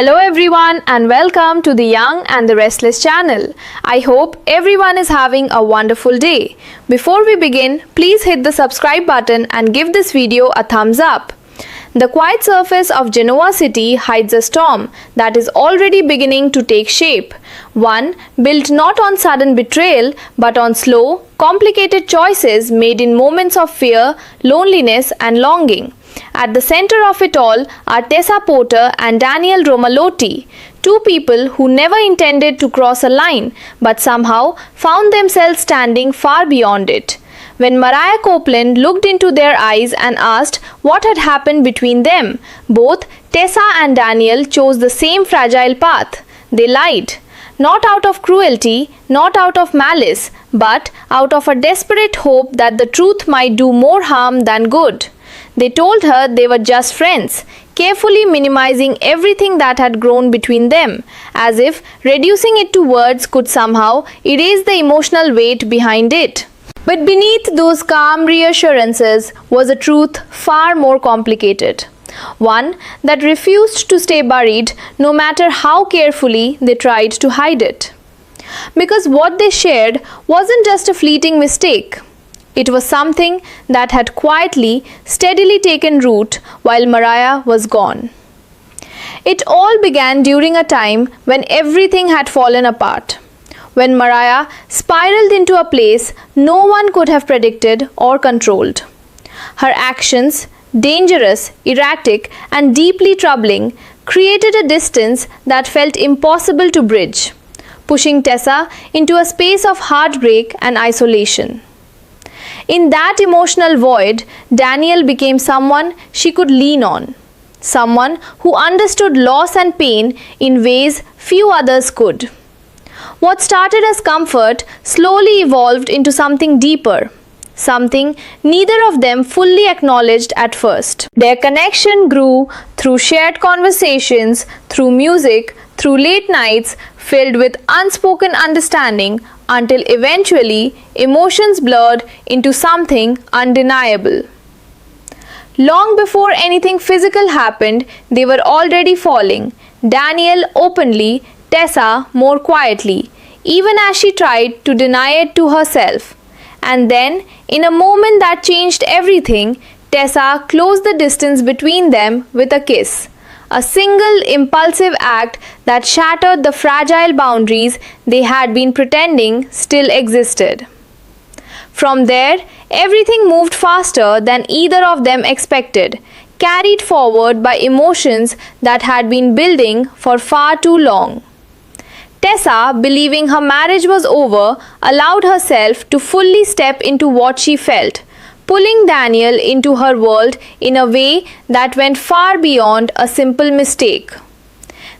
Hello everyone and welcome to the Young and the Restless channel. I hope everyone is having a wonderful day. Before we begin, please hit the subscribe button and give this video a thumbs up. The quiet surface of Genoa city hides a storm that is already beginning to take shape. One built not on sudden betrayal but on slow, complicated choices made in moments of fear, loneliness and longing. At the center of it all are Tessa Porter and Daniel Romalotti, two people who never intended to cross a line but somehow found themselves standing far beyond it. When Mariah Copeland looked into their eyes and asked what had happened between them, both Tessa and Daniel chose the same fragile path. They lied. Not out of cruelty, not out of malice, but out of a desperate hope that the truth might do more harm than good. They told her they were just friends, carefully minimizing everything that had grown between them, as if reducing it to words could somehow erase the emotional weight behind it. But beneath those calm reassurances was a truth far more complicated. One that refused to stay buried no matter how carefully they tried to hide it. Because what they shared wasn't just a fleeting mistake. It was something that had quietly, steadily taken root while Mariah was gone. It all began during a time when everything had fallen apart. When Mariah spiraled into a place no one could have predicted or controlled. Her actions, dangerous, erratic, and deeply troubling, created a distance that felt impossible to bridge, pushing Tessa into a space of heartbreak and isolation. In that emotional void, Daniel became someone she could lean on, someone who understood loss and pain in ways few others could. What started as comfort slowly evolved into something deeper, something neither of them fully acknowledged at first. Their connection grew through shared conversations, through music, through late nights filled with unspoken understanding, until eventually emotions blurred into something undeniable. Long before anything physical happened, they were already falling, Daniel openly, Tessa more quietly, even as she tried to deny it to herself. And then, in a moment that changed everything, Tessa closed the distance between them with a kiss. A single impulsive act that shattered the fragile boundaries they had been pretending still existed. From there, everything moved faster than either of them expected, carried forward by emotions that had been building for far too long. Tessa, believing her marriage was over, allowed herself to fully step into what she felt, pulling Daniel into her world in a way that went far beyond a simple mistake.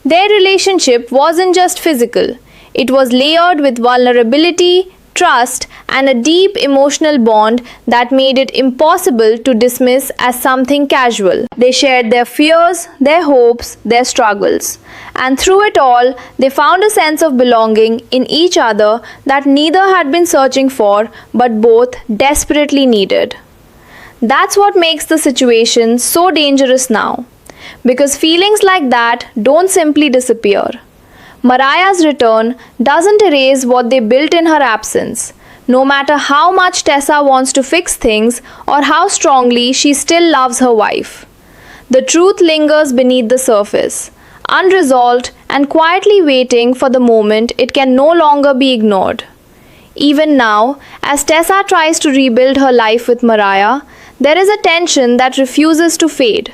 Their relationship wasn't just physical, it was layered with vulnerability, trust, and a deep emotional bond that made it impossible to dismiss as something casual. They shared their fears, their hopes, their struggles, and through it all, they found a sense of belonging in each other that neither had been searching for but both desperately needed. That's what makes the situation so dangerous now, because feelings like that don't simply disappear. Mariah's return doesn't erase what they built in her absence, no matter how much Tessa wants to fix things or how strongly she still loves her wife. The truth lingers beneath the surface, unresolved and quietly waiting for the moment it can no longer be ignored. Even now, as Tessa tries to rebuild her life with Mariah, there is a tension that refuses to fade.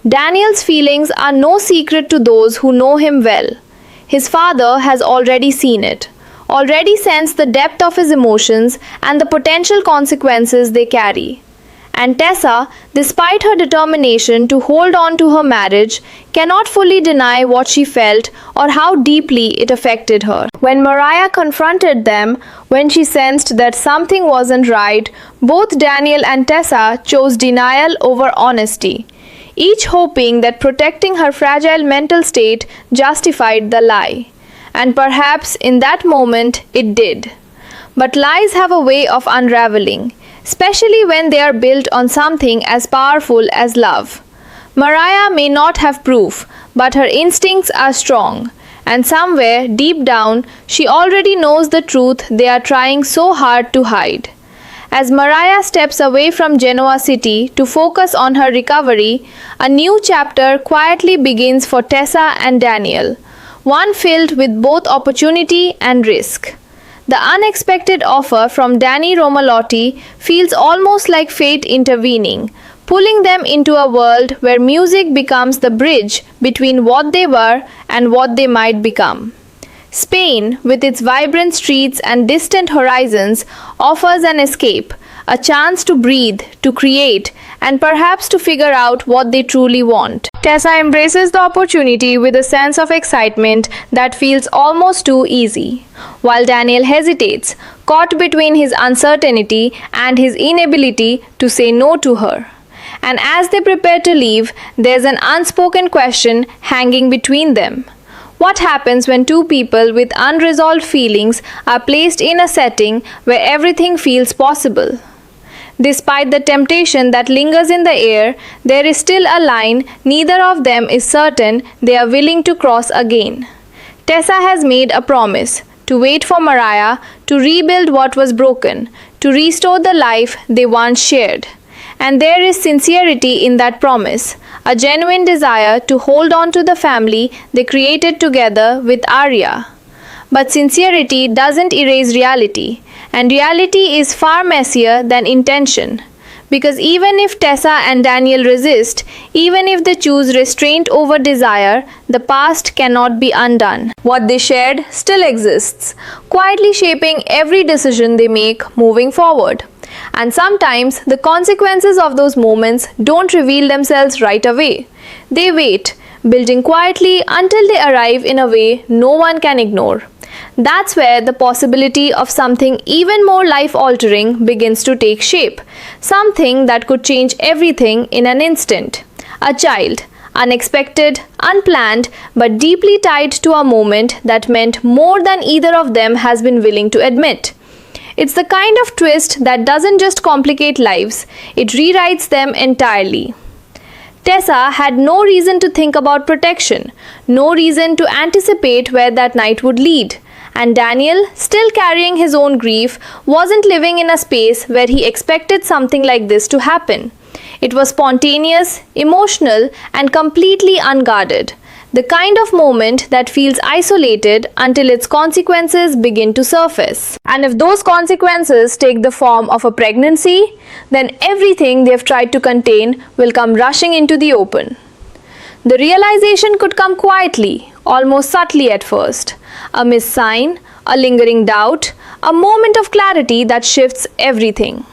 Daniel's feelings are no secret to those who know him well. His father has already seen it, already sensed the depth of his emotions and the potential consequences they carry. And Tessa, despite her determination to hold on to her marriage, cannot fully deny what she felt or how deeply it affected her. When Mariah confronted them, when she sensed that something wasn't right, both Daniel and Tessa chose denial over honesty, each hoping that protecting her fragile mental state justified the lie. And perhaps in that moment it did. But lies have a way of unraveling, especially when they are built on something as powerful as love. Mariah may not have proof, but her instincts are strong, and somewhere deep down, she already knows the truth they are trying so hard to hide. As Mariah steps away from Genoa City to focus on her recovery, a new chapter quietly begins for Tessa and Daniel, one filled with both opportunity and risk. The unexpected offer from Danny Romalotti feels almost like fate intervening, pulling them into a world where music becomes the bridge between what they were and what they might become. Spain, with its vibrant streets and distant horizons, offers an escape, a chance to breathe, to create, and perhaps to figure out what they truly want. Tessa embraces the opportunity with a sense of excitement that feels almost too easy, while Daniel hesitates, caught between his uncertainty and his inability to say no to her. And as they prepare to leave, there's an unspoken question hanging between them. What happens when two people with unresolved feelings are placed in a setting where everything feels possible? Despite the temptation that lingers in the air, there is still a line neither of them is certain they are willing to cross again. Tessa has made a promise to wait for Mariah, to rebuild what was broken, to restore the life they once shared. And there is sincerity in that promise, a genuine desire to hold on to the family they created together with Arya. But sincerity doesn't erase reality, and reality is far messier than intention. Because even if Tessa and Daniel resist, even if they choose restraint over desire, the past cannot be undone. What they shared still exists, quietly shaping every decision they make moving forward. And sometimes the consequences of those moments don't reveal themselves right away. They wait, building quietly until they arrive in a way no one can ignore. That's where the possibility of something even more life-altering begins to take shape. Something that could change everything in an instant. A child, unexpected, unplanned, but deeply tied to a moment that meant more than either of them has been willing to admit. It's the kind of twist that doesn't just complicate lives, it rewrites them entirely. Tessa had no reason to think about protection, no reason to anticipate where that night would lead. And Daniel, still carrying his own grief, wasn't living in a space where he expected something like this to happen. It was spontaneous, emotional, and completely unguarded. The kind of moment that feels isolated until its consequences begin to surface. And if those consequences take the form of a pregnancy, then everything they've tried to contain will come rushing into the open. The realization could come quietly, almost subtly at first. A missed sign, a lingering doubt, a moment of clarity that shifts everything.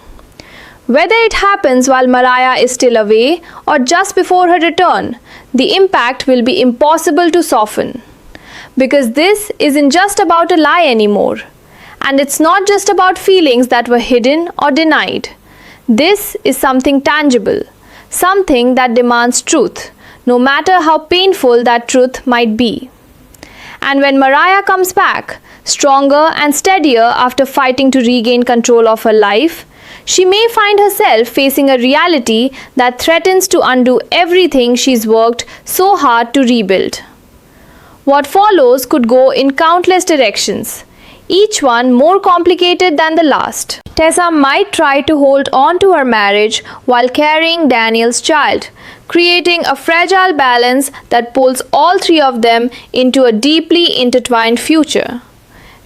Whether it happens while Mariah is still away or just before her return, the impact will be impossible to soften. Because this isn't just about a lie anymore. And it's not just about feelings that were hidden or denied. This is something tangible, something that demands truth, no matter how painful that truth might be. And when Mariah comes back, stronger and steadier after fighting to regain control of her life, she may find herself facing a reality that threatens to undo everything she's worked so hard to rebuild. What follows could go in countless directions, each one more complicated than the last. Tessa might try to hold on to her marriage while carrying Daniel's child, creating a fragile balance that pulls all three of them into a deeply intertwined future.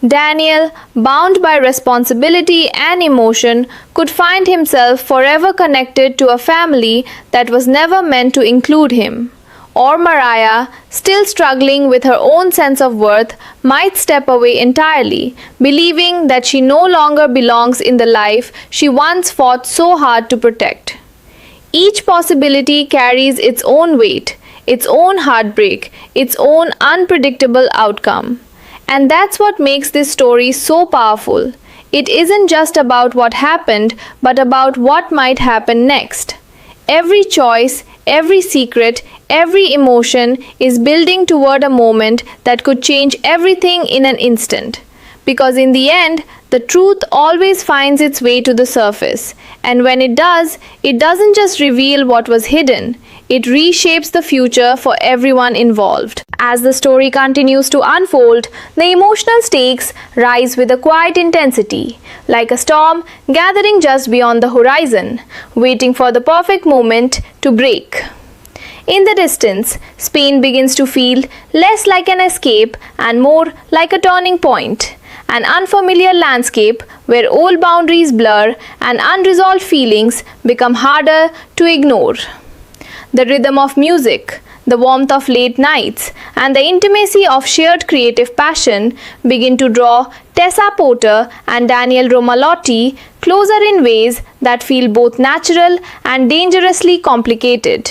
Daniel, bound by responsibility and emotion, could find himself forever connected to a family that was never meant to include him. Or Mariah, still struggling with her own sense of worth, might step away entirely, believing that she no longer belongs in the life she once fought so hard to protect. Each possibility carries its own weight, its own heartbreak, its own unpredictable outcome. And that's what makes this story so powerful. It isn't just about what happened, but about what might happen next. Every choice, every secret, every emotion is building toward a moment that could change everything in an instant. Because in the end, the truth always finds its way to the surface. And when it does, it doesn't just reveal what was hidden, it reshapes the future for everyone involved. As the story continues to unfold, the emotional stakes rise with a quiet intensity, like a storm gathering just beyond the horizon, waiting for the perfect moment to break. In the distance, Spain begins to feel less like an escape and more like a turning point, an unfamiliar landscape where old boundaries blur and unresolved feelings become harder to ignore. The rhythm of music, the warmth of late nights, and the intimacy of shared creative passion begin to draw Tessa Porter and Daniel Romalotti closer in ways that feel both natural and dangerously complicated.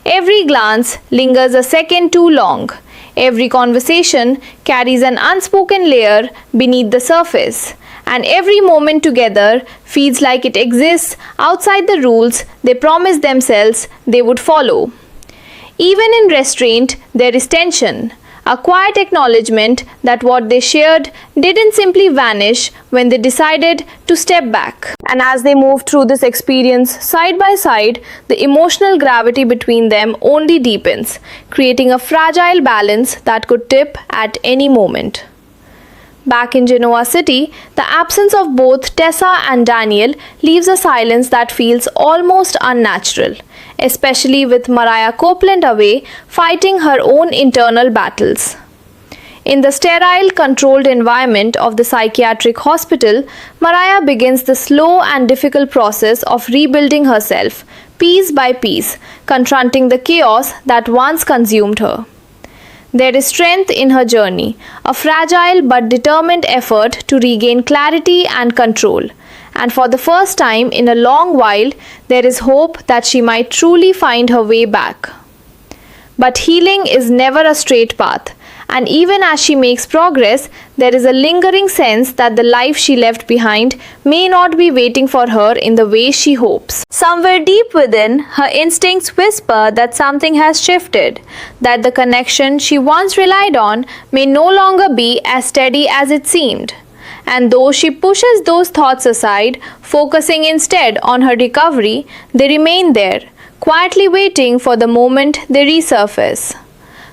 Every glance lingers a second too long. Every conversation carries an unspoken layer beneath the surface, and every moment together feels like it exists outside the rules they promised themselves they would follow. Even in restraint, there is tension, a quiet acknowledgement that what they shared didn't simply vanish when they decided to step back. And as they move through this experience side by side, the emotional gravity between them only deepens, creating a fragile balance that could tip at any moment. Back in Genoa City, the absence of both Tessa and Daniel leaves a silence that feels almost unnatural, especially with Mariah Copeland away fighting her own internal battles. In the sterile, controlled environment of the psychiatric hospital, Mariah begins the slow and difficult process of rebuilding herself, piece by piece, confronting the chaos that once consumed her. There is strength in her journey, a fragile but determined effort to regain clarity and control. And for the first time in a long while, there is hope that she might truly find her way back. But healing is never a straight path, and even as she makes progress, there is a lingering sense that the life she left behind may not be waiting for her in the way she hopes. Somewhere deep within, her instincts whisper that something has shifted, that the connection she once relied on may no longer be as steady as it seemed. And though she pushes those thoughts aside, focusing instead on her recovery, they remain there, quietly waiting for the moment they resurface.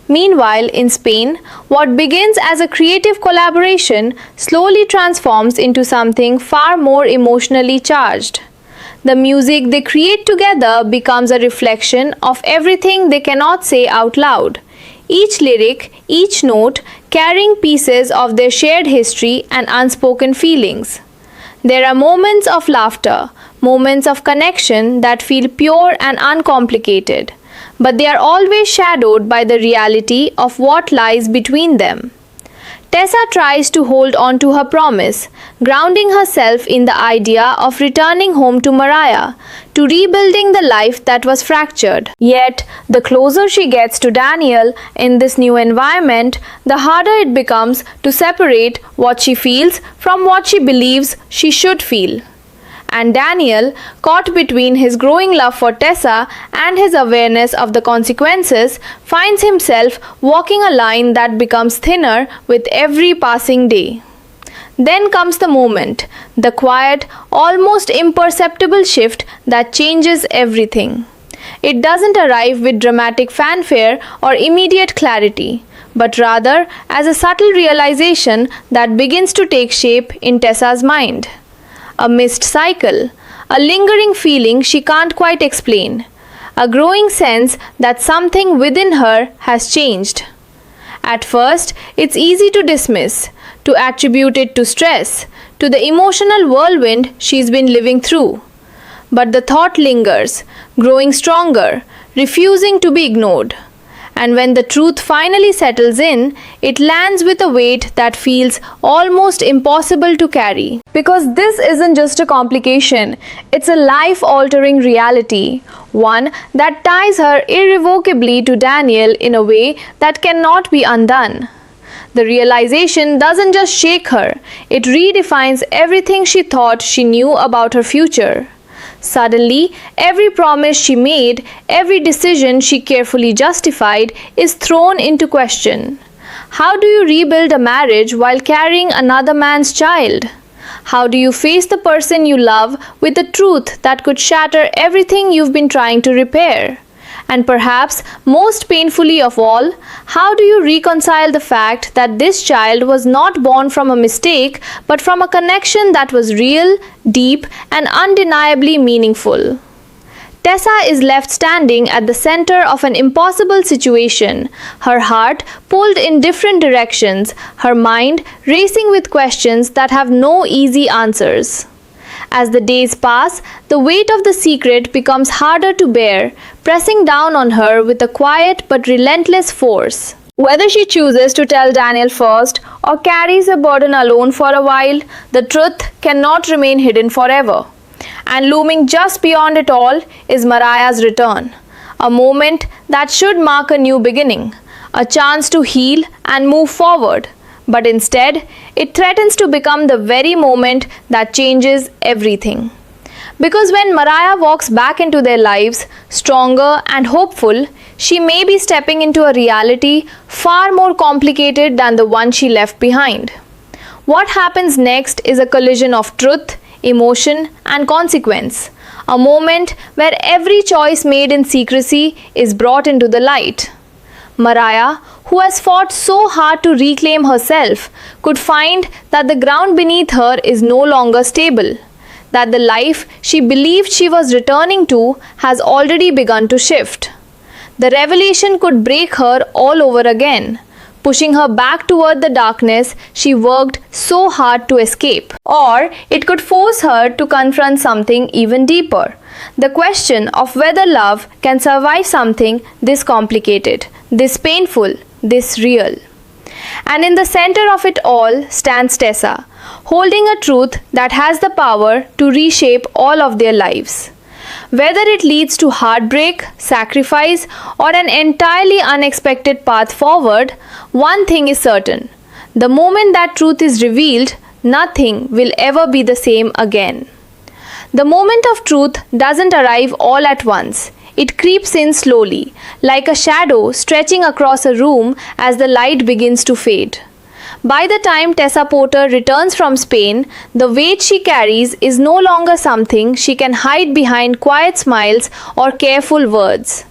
Meanwhile, in Spain, what begins as a creative collaboration slowly transforms into something far more emotionally charged. The music they create together becomes a reflection of everything they cannot say out loud. Each lyric, each note, carrying pieces of their shared history and unspoken feelings. There are moments of laughter, moments of connection that feel pure and uncomplicated, but they are always shadowed by the reality of what lies between them. Tessa tries to hold on to her promise, grounding herself in the idea of returning home to Mariah, to rebuilding the life that was fractured. Yet, the closer she gets to Daniel in this new environment, the harder it becomes to separate what she feels from what she believes she should feel. And Daniel, caught between his growing love for Tessa and his awareness of the consequences, finds himself walking a line that becomes thinner with every passing day. Then comes the moment, the quiet, almost imperceptible shift that changes everything. It doesn't arrive with dramatic fanfare or immediate clarity, but rather as a subtle realization that begins to take shape in Tessa's mind. A missed cycle, a lingering feeling she can't quite explain, a growing sense that something within her has changed. At first, it's easy to dismiss, to attribute it to stress, to the emotional whirlwind she's been living through. But the thought lingers, growing stronger, refusing to be ignored. And when the truth finally settles in, it lands with a weight that feels almost impossible to carry. Because this isn't just a complication, it's a life-altering reality, one that ties her irrevocably to Daniel in a way that cannot be undone. The realization doesn't just shake her, it redefines everything she thought she knew about her future. Suddenly, every promise she made, every decision she carefully justified, is thrown into question. How do you rebuild a marriage while carrying another man's child? How do you face the person you love with the truth that could shatter everything you've been trying to repair? And perhaps most painfully of all, how do you reconcile the fact that this child was not born from a mistake but from a connection that was real, deep, and undeniably meaningful? Tessa is left standing at the center of an impossible situation, her heart pulled in different directions, her mind racing with questions that have no easy answers. As the days pass, the weight of the secret becomes harder to bear, pressing down on her with a quiet but relentless force. Whether she chooses to tell Daniel first or carries the burden alone for a while, the truth cannot remain hidden forever. And looming just beyond it all is Mariah's return, a moment that should mark a new beginning, a chance to heal and move forward. But instead, it threatens to become the very moment that changes everything. Because when Mariah walks back into their lives, stronger and hopeful, she may be stepping into a reality far more complicated than the one she left behind. What happens next is a collision of truth, emotion, and consequence, a moment where every choice made in secrecy is brought into the light. Mariah, who has fought so hard to reclaim herself, could find that the ground beneath her is no longer stable, that the life she believed she was returning to has already begun to shift. The revelation could break her all over again, pushing her back toward the darkness she worked so hard to escape. Or it could force her to confront something even deeper, the question of whether love can survive something this complicated, this painful, this real. And in the center of it all stands Tessa, holding a truth that has the power to reshape all of their lives. Whether it leads to heartbreak, sacrifice, or an entirely unexpected path forward, one thing is certain. The moment that truth is revealed, nothing will ever be the same again. The moment of truth doesn't arrive all at once. It creeps in slowly, like a shadow stretching across a room as the light begins to fade. By the time Tessa Porter returns from Spain, the weight she carries is no longer something she can hide behind quiet smiles or careful words.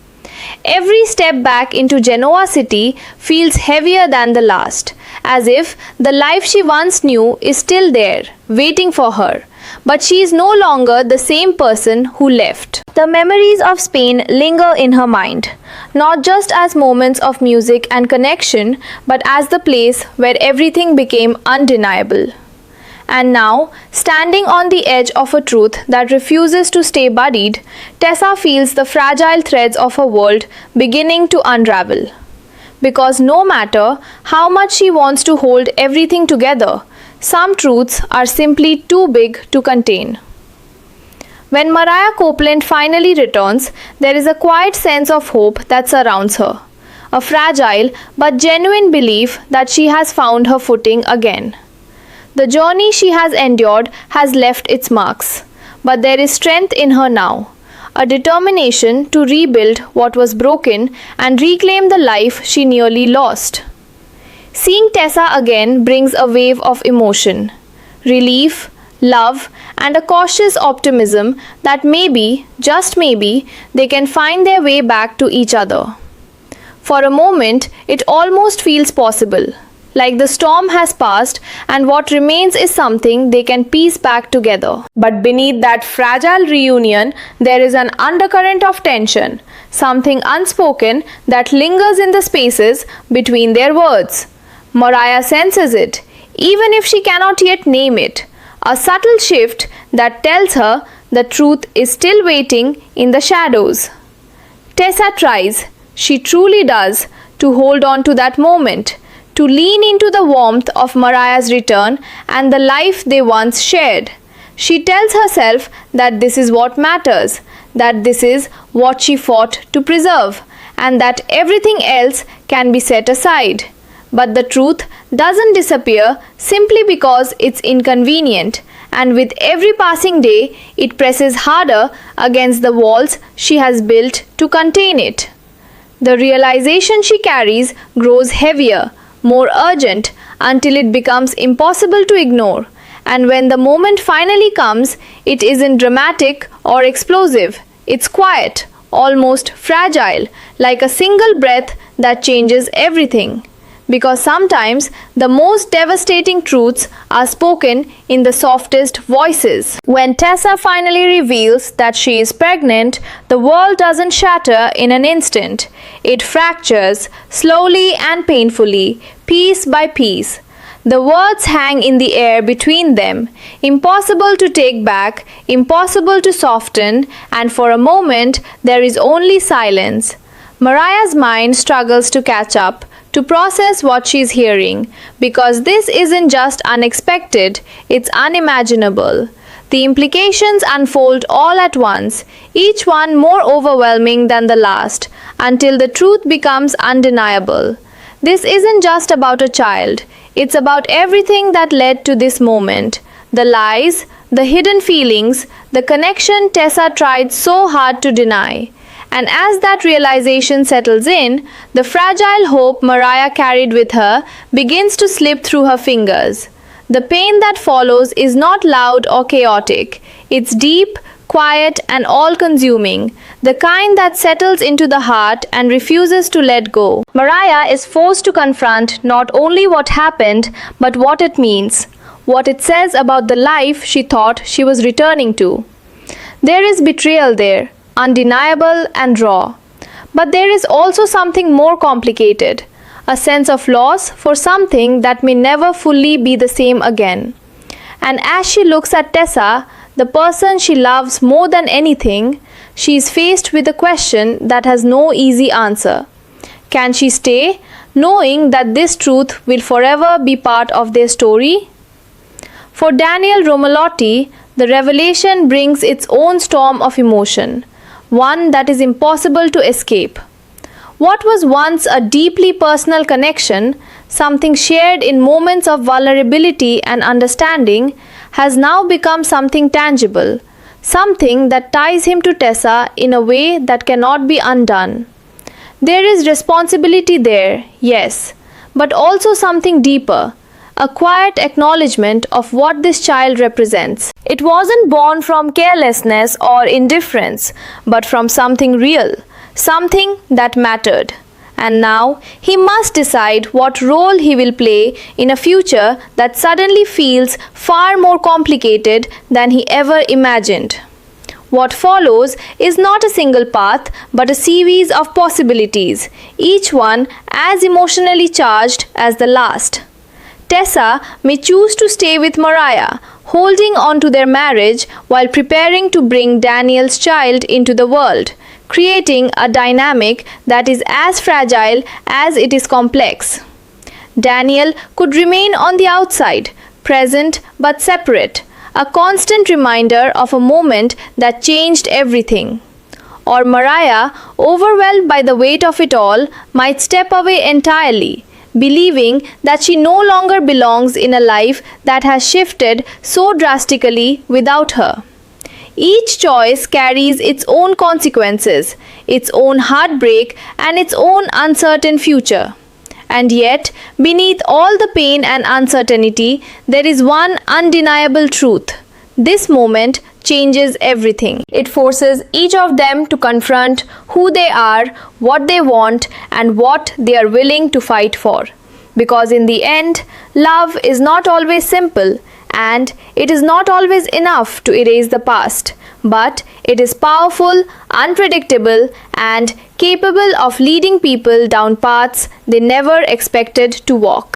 Every step back into Genoa City feels heavier than the last, as if the life she once knew is still there, waiting for her. But she is no longer the same person who left. The memories of Spain linger in her mind, not just as moments of music and connection, but as the place where everything became undeniable. And now, standing on the edge of a truth that refuses to stay buried, Tessa feels the fragile threads of her world beginning to unravel. Because no matter how much she wants to hold everything together, some truths are simply too big to contain. When Mariah Copeland finally returns, there is a quiet sense of hope that surrounds her, a fragile but genuine belief that she has found her footing again. The journey she has endured has left its marks, but there is strength in her now, a determination to rebuild what was broken and reclaim the life she nearly lost. Seeing Tessa again brings a wave of emotion, relief, love, and a cautious optimism that maybe, just maybe, they can find their way back to each other. For a moment, it almost feels possible, like the storm has passed and what remains is something they can piece back together. But beneath that fragile reunion, there is an undercurrent of tension, something unspoken that lingers in the spaces between their words. Mariah senses it, even if she cannot yet name it, a subtle shift that tells her the truth is still waiting in the shadows. Tessa tries, she truly does, to hold on to that moment, to lean into the warmth of Mariah's return and the life they once shared. She tells herself that this is what matters, that this is what she fought to preserve, and that everything else can be set aside. But the truth doesn't disappear simply because it's inconvenient, and with every passing day, it presses harder against the walls she has built to contain it. The realization she carries grows heavier, more urgent, until it becomes impossible to ignore. And when the moment finally comes, it isn't dramatic or explosive. It's quiet, almost fragile, like a single breath that changes everything. Because sometimes the most devastating truths are spoken in the softest voices. When Tessa finally reveals that she is pregnant, the world doesn't shatter in an instant. It fractures slowly and painfully, piece by piece. The words hang in the air between them, impossible to take back, impossible to soften, and for a moment there is only silence. Mariah's mind struggles to catch up, to process what she's hearing, because this isn't just unexpected, it's unimaginable. The implications unfold all at once, each one more overwhelming than the last, until the truth becomes undeniable. This isn't just about a child, it's about everything that led to this moment. The lies, the hidden feelings, the connection Tessa tried so hard to deny. And as that realization settles in, the fragile hope Mariah carried with her begins to slip through her fingers. The pain that follows is not loud or chaotic. It's deep, quiet, and all-consuming, the kind that settles into the heart and refuses to let go. Mariah is forced to confront not only what happened, but what it means, what it says about the life she thought she was returning to. There is betrayal there, undeniable and raw. But there is also something more complicated, a sense of loss for something that may never fully be the same again. And as she looks at Tessa, the person she loves more than anything, she is faced with a question that has no easy answer. Can she stay, knowing that this truth will forever be part of their story? For Daniel Romalotti, the revelation brings its own storm of emotion, one that is impossible to escape. What was once a deeply personal connection, something shared in moments of vulnerability and understanding, has now become something tangible, something that ties him to Tessa in a way that cannot be undone. There is responsibility there, yes, but also something deeper, a quiet acknowledgement of what this child represents. It wasn't born from carelessness or indifference, but from something real, something that mattered. And now he must decide what role he will play in a future that suddenly feels far more complicated than he ever imagined. What follows is not a single path, but a series of possibilities, each one as emotionally charged as the last. Tessa may choose to stay with Mariah, holding on to their marriage while preparing to bring Daniel's child into the world, creating a dynamic that is as fragile as it is complex. Daniel could remain on the outside, present but separate, a constant reminder of a moment that changed everything. Or Mariah, overwhelmed by the weight of it all, might step away entirely, believing that she no longer belongs in a life that has shifted so drastically without her. Each choice carries its own consequences, its own heartbreak, and its own uncertain future. And yet, beneath all the pain and uncertainty, there is one undeniable truth. This moment changes everything. It forces each of them to confront who they are, what they want, and what they are willing to fight for. Because in the end, love is not always simple, and it is not always enough to erase the past. But it is powerful, unpredictable, and capable of leading people down paths they never expected to walk.